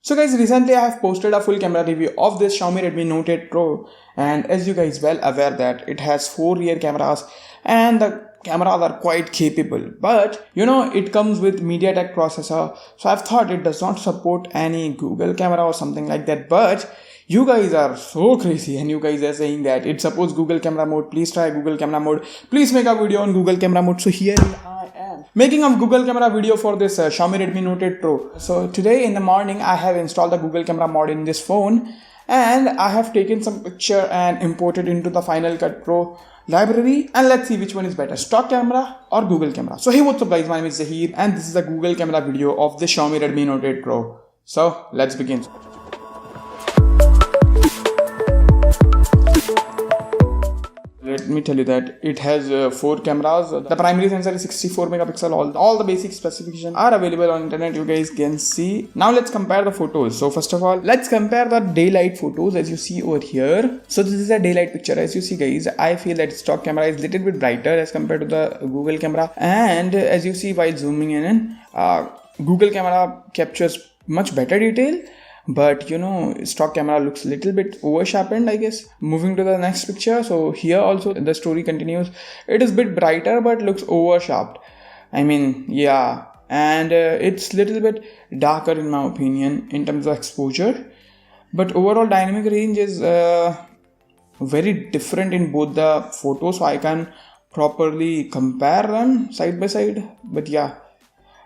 So guys, recently I have posted a full camera review of this Xiaomi Redmi Note 8 Pro, and as you guys well aware that it has 4 rear cameras and the cameras are quite capable, but it comes with MediaTek processor, so I've thought it does not support any Google camera or something like that. But you guys are so crazy and you guys are saying that it supports Google camera mode. Please try Google camera mode, please make a video on Google camera mode. So here I am making a Google camera video for this Xiaomi Redmi Note 8 Pro. So today in the morning I have installed the Google camera mod in this phone, and I have taken some picture and imported into the Final Cut Pro library, and let's see which one is better, stock camera or Google camera. So hey, what's up guys, my name is Zahir and this is a Google camera video of the Xiaomi Redmi Note 8 Pro. So let's begin. Let me tell you that it has 4 cameras. The primary sensor is 64 megapixel. All the basic specifications are available on internet, you guys can see. Now let's compare the photos. So first of all, let's compare the daylight photos as you see over here. So this is a daylight picture. As you see guys, I feel that stock camera is little bit brighter as compared to the Google camera, and as you see while zooming in, Google camera captures much better detail, but stock camera looks little bit over sharpened, I guess. Moving to the next picture, so here also the story continues. It is bit brighter but looks over sharped, I mean, yeah, and it's little bit darker in my opinion in terms of exposure, but overall dynamic range is very different in both the photos, so I can properly compare them side by side. But yeah,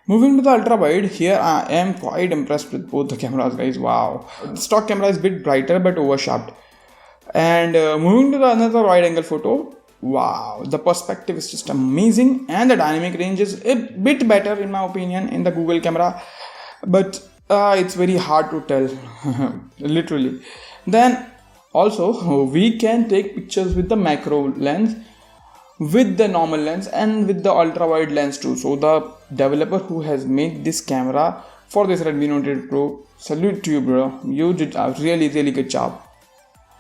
moving to the ultra wide, here I am quite impressed with both the cameras guys. Wow, the stock camera is a bit brighter but over sharped. And moving to the another wide angle photo, wow, the perspective is just amazing, and the dynamic range is a bit better in my opinion in the Google camera, but it's very hard to tell literally. Then also we can take pictures with the macro lens, with the normal lens, and with the ultra wide lens too. So the developer who has made this camera for this Redmi Note 8 Pro, salute to you bro, you did a really good job.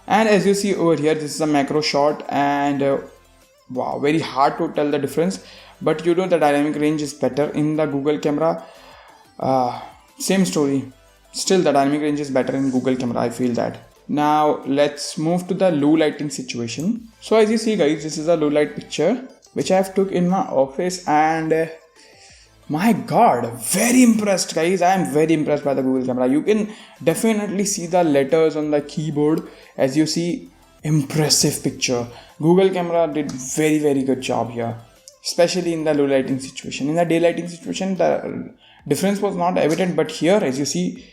And as you see over here, this is a macro shot, and wow, very hard to tell the difference, but the dynamic range is better in the Google camera. Same story, still the dynamic range is better in Google camera, I feel that. Now let's move to the low lighting situation. So as you see guys, this is a low light picture which I have took in my office, and my god, very impressed guys. I am very impressed by the Google camera. You can definitely see the letters on the keyboard. As you see, impressive picture. Google camera did very good job here, especially in the low lighting situation. In the daylighting situation, the difference was not evident, but here as you see,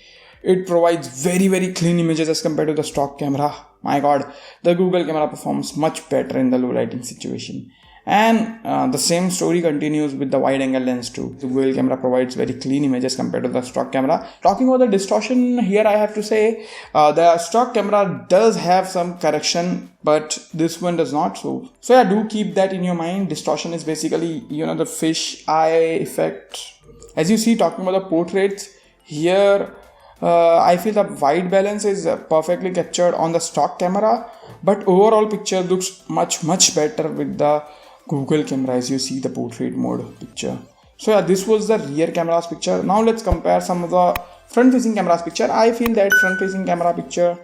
it provides very clean images as compared to the stock camera. My god, the Google camera performs much better in the low lighting situation. And the same story continues with the wide angle lens too. The Google camera provides very clean images compared to the stock camera. Talking about the distortion, here I have to say the stock camera does have some correction, but this one does not. So yeah, do keep that in your mind. Distortion is basically the fish eye effect. As you see, talking about the portraits here, I feel the white balance is perfectly captured on the stock camera, but overall picture looks much better with the Google camera as you see the portrait mode picture. So yeah, this was the rear camera's picture. Now let's compare some of the front facing camera's picture. I feel that front facing camera picture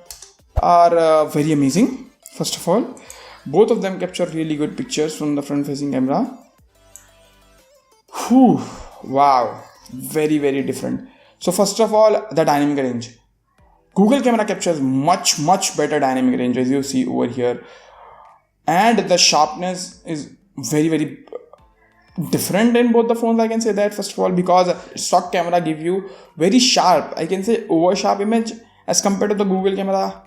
are very amazing. First of all, both of them capture really good pictures from the front facing camera. Whew, wow, very different. So first of all, the dynamic range. Google camera captures much better dynamic range as you see over here, and the sharpness is very different in both the phones. I can say that first of all, because stock camera give you very sharp, I can say over sharp image as compared to the Google camera,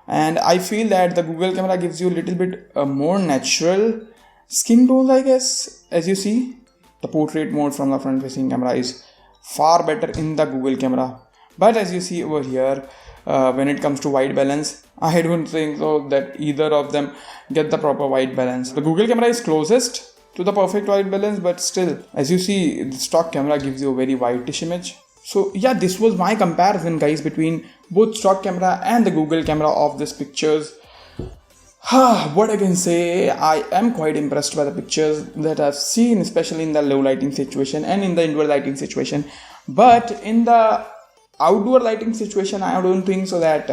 and I feel that the Google camera gives you a little bit more natural skin tones, I guess. As you see, the portrait mode from the front facing camera is far better in the Google camera, but as you see over here, when it comes to white balance, I don't think so that either of them get the proper white balance. The Google camera is closest to the perfect white balance, but still, as you see, the stock camera gives you a very whitish image. So yeah, this was my comparison guys between both stock camera and the Google camera of these pictures. What I can say, I am quite impressed by the pictures that I've seen, especially in the low lighting situation and in the indoor lighting situation. But in the outdoor lighting situation, I don't think so that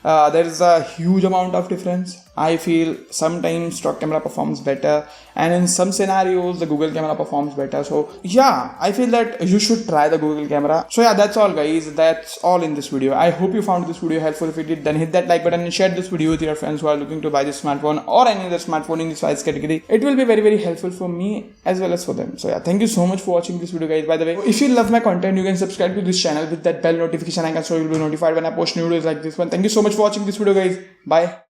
there is a huge amount of difference. I feel sometimes stock camera performs better, and in some scenarios the Google camera performs better. So yeah, I feel that you should try the Google camera. So yeah, that's all guys, that's all in this video. I hope you found this video helpful. If you did, then hit that like button and share this video with your friends who are looking to buy this smartphone or any other smartphone in this price category. It will be very helpful for me as well as for them. So yeah, thank you so much for watching this video guys. By the way, if you love my content, you can subscribe to this channel with that bell notification icon so you'll be notified when I post new videos like this one. Thank you so much for watching this video guys. Bye.